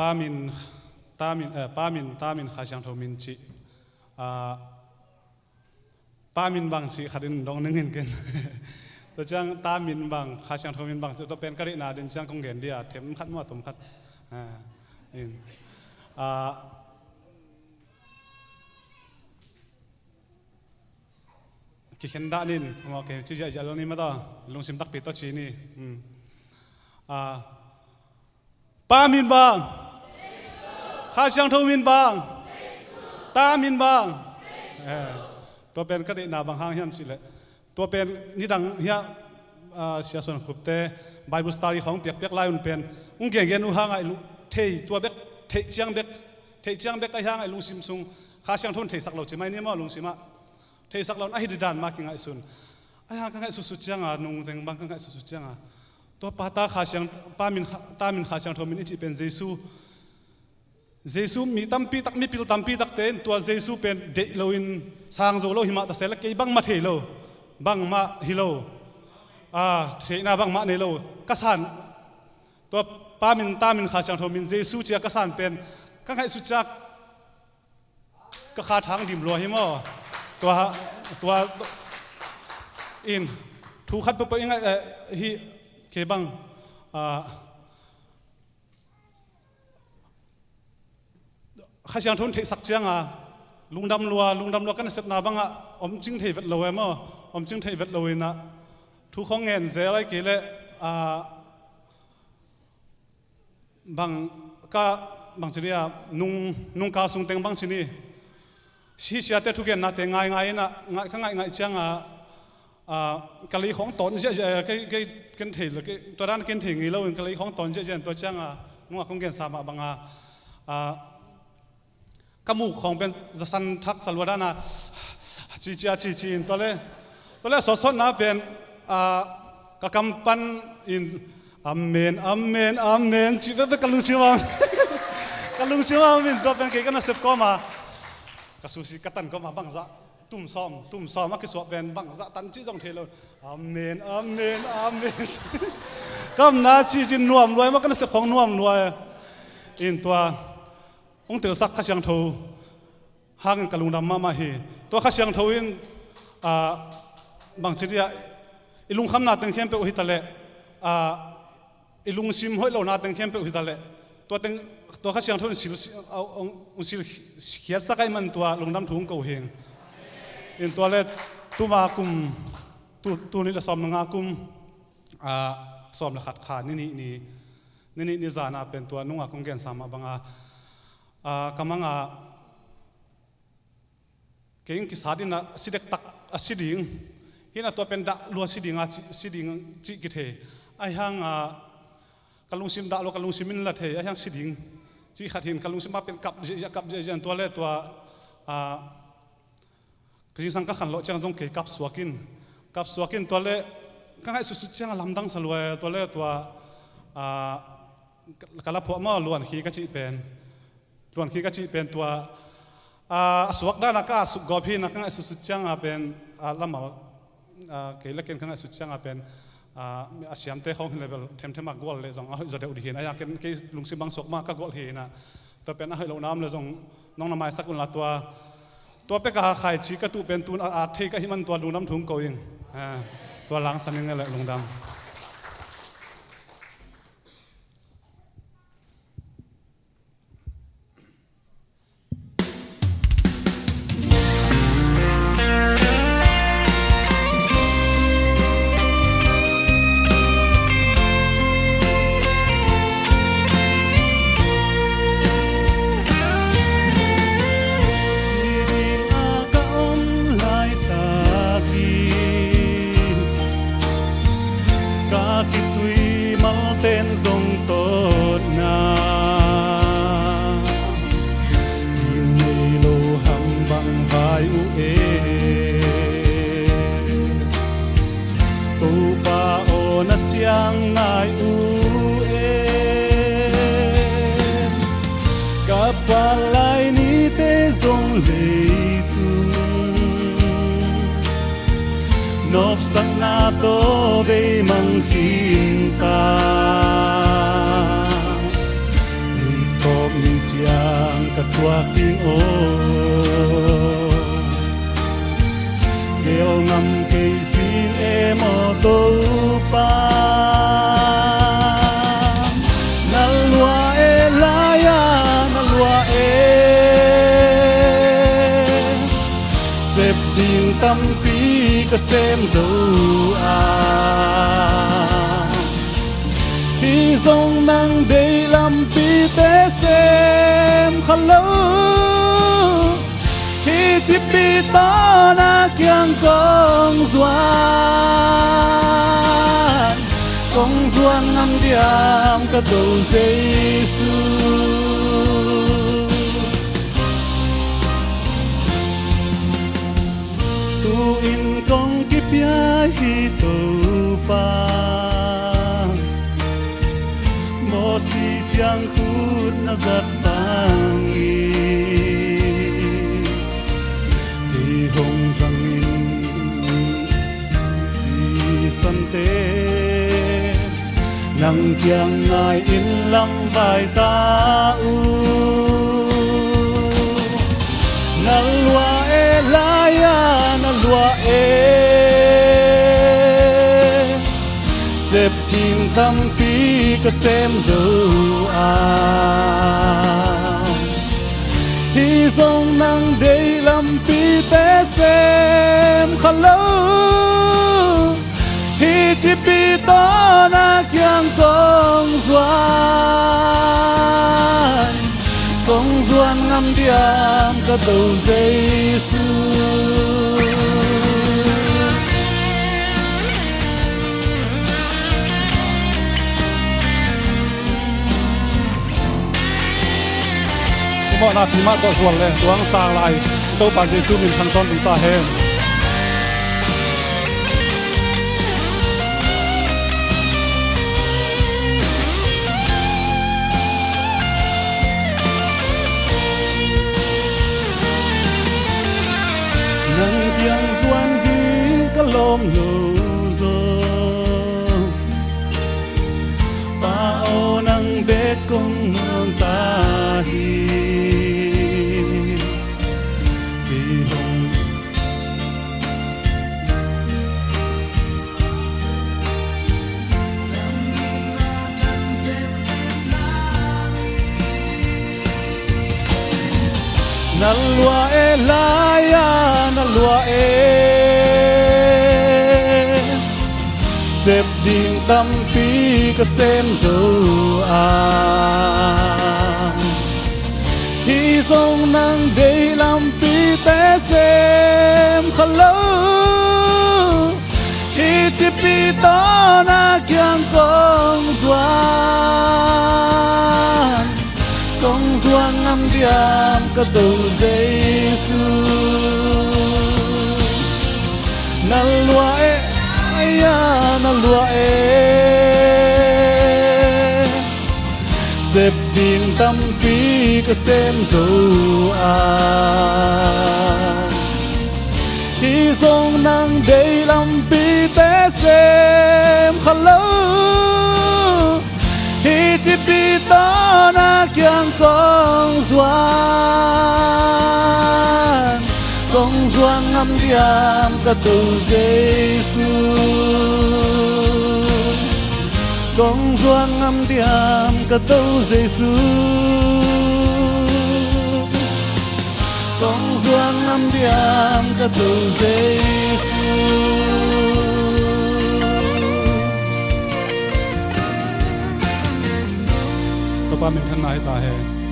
ป้ามินข้าช่างทมินจีป้ามินบางจีขัดินดองนึงเงินกันตัวจังตามินบางข้าช่างทมินบางตัวเป็นกระดิ่งนาดินจังคงเห็นเดียเทมขัดมั่วตุ่มขัดกิเห็นด้านินโอเคชี้ใจจะลงนี้มาต่อลงซิมตักปิดตัวชี้นี่ป้ามินบางข้าช่างทมินบางตามินบางตัวเป็นกระดิ่งนาบางห้างเฮียมสิเลยตัวเป็นนี่ดังเฮียเสียส่วนขุบเตะไบเบิลสตอรี่ของเปียกลายอุ่นเป็นเก่งนูห้างไอ้ลุเทตัวเบ็กเทเจียงเบ็กไอ้ห้างไอ้ลุงซิมซุงข้าช่างทนเทสักเราจะไม่เนี่ยมั้งลุงซิมะเทสักเราไอ้ดิดานมากินไอ้ซุนไอ้ห้างกันไอ้สุดๆจังนุ่งแต่งบางกันไอ้สุดๆจังตัวป้าตาข้าช่างตามินข้าช่างทมินอิจิเป็นเยซูมีตั้มปีตักมีพิลตั้มปีตักเต้นตัวเยซูเป็นเดโลอินสร้างโซโลหิมะตะเสลเกยบังมาเทโลบังมาฮิโลเทน่าบังมาเนโลกัสานตัวป้ามินตามินข้าช่างทมินเยซูเจียกัสานเป็นกังไงสุดจักก็ขาทางดิมลัวหิมะตัวอินถูกขัดไปยังไงฮิเคบังข้าช่างทนเทสักเจียงลุงดำลัวกันเสพนาบังอมจึงเทวดลอยมั้งอมจึงเทวดลอยนะทุกของเงินเสียอะไรกี่เล่บางสิ่งเนี่ยนุ่งกาสุงเต็งบางสิ่งนี้ชี้เสียแต่ทุกอย่างนะแต่ง่ายนะง่ายเจียงกะลีของตนเจ๊กันเทเลยตัวด้านกันเทงี้แล้วกะลีของตนเจ๊ตัวเจียงนุ่งของเงินสามบางกมูกของเป็นสันทักสลวดานะจีนตัวเล่สดนะเป็นกกำปั้นอินอาเมนจีเป็นกัลลุงชิวามินตัวเป็นเกี่ยกันนะเสพก็มากสุสิกตันก็มาบังซะตุ่มซ้อมมาคือสวบเป็นบังซะตันจีจงเทโลอาเมนก็น่าจีนนวมรวยมากันนะเสพของนวมรวยอินตัวองค์เต๋อสักข้าช่างทูห่างกับลุงดำมาฮีตัวข้าช่างทูอินบางสิ่งที่อิลุงคำนาตึงเข้มเปอุหิตะเละอิลุงซิมห้อยเหล่านาตึงเข้มเปอุหิตะเละตัวข้าช่างทูสิลเขียนสักไอ้มันตัวลุงดำถุงเก่าเฮงอินตัวเละตัวมากุมตัวนี้ละซ้อมงากุมซ้อมละขัดขานี่จานาเป็นตัวนุ่งกุมเกณฑ์สามบางกำลังเก่งกิสาดินะสิเด็กตักสิดิ่งฮินะตัวเป็นดะลัวสิดิ่งจิกิเทไอ้ห้างกัลลุงซิมดะโลกัลลุงซิมินละเทไอ้ห้างสิดิ่งจิขัดหินกัลลุงซิมมาเป็นกับเจตัวเล่ตัวกจิสังกัขันโลจังจงเกกับสวกินตัวเล่ก็ให้สุดๆเจ้าลำดังสลวยตัวเล่ตัวกะละพวกมาล้วนขี้กจิเป็นล้วนขี้กจิเป็นตัวสวกด้านอากาศสุกกอพีนักงานสุดจังเป็นลำมาเกล็ดเก่งข้างสุดจังเป็นอาเซียนเตะของเลเวลเทมมากกอลเลยส่งจะเดือดดีนะอยากเกลุงซิบังสวกมากก็กอลเฮนะแต่เป็นให้ลงน้ำเลยส่งน้องน้ำไม้สักคนละตัวเป็กกะไข่ชีกระตุเป็นตูนอาเทกะหิมันตัวดูน้ำถุงเกาเองตัวล้างสันยังไงแหละลงดำsiang nai kapalai ni te zong le tu nop sak na to ve mang hin ta ni to chiang cả tua kinh ô kêu ngầm cây xin em ô tô pa na lua e la ya na lua e xếp điên tâm pi cả xem dấu hi dòng năng đầy làm pi té xem khăn lâu hi chỉ pi ta na kiang công doan ngâm diam cả đầu Giêsu tu in công kiếp ya hi tu pa mo si chang khut na zat tangi ti hong zang in si san te nang kiang ngai in lam vai ta u na lua e la ya na lua e xếp kinh tâm pi cả xem dấu hi dòng năng đầy làm pi té xem khăn lâu hi chỉ pi ta na kiang công doan ngâm diam cả đầu Giêsu mọi na phim có ruột lên tuang sang lại tôi bà Giêsu mình thằng con chúng ta hem nang tiang doan đi cả lom lâu rồi ba ô nang bé công hương ta hi na lua e la ya na lua e xếp điên tâm pi cả xem dấu hi dòng năng đầy làm pi té xem khăn lâu hi chỉ pi ta na kiang công doan ngâm diam cả đầu Giêsu na lua e ya na lua e xếp điên tâm pi cả xem dấu hi dòng năng đầy làm pi té xem khăn lâu hi chỉ pi ta na kiang công doan ngâm diam cả đầu Giêsu công doan ngâm diam cả đầu Giêsu công doan ngâm diam cả đầu Giêsu tôi bà mình thân này ta hem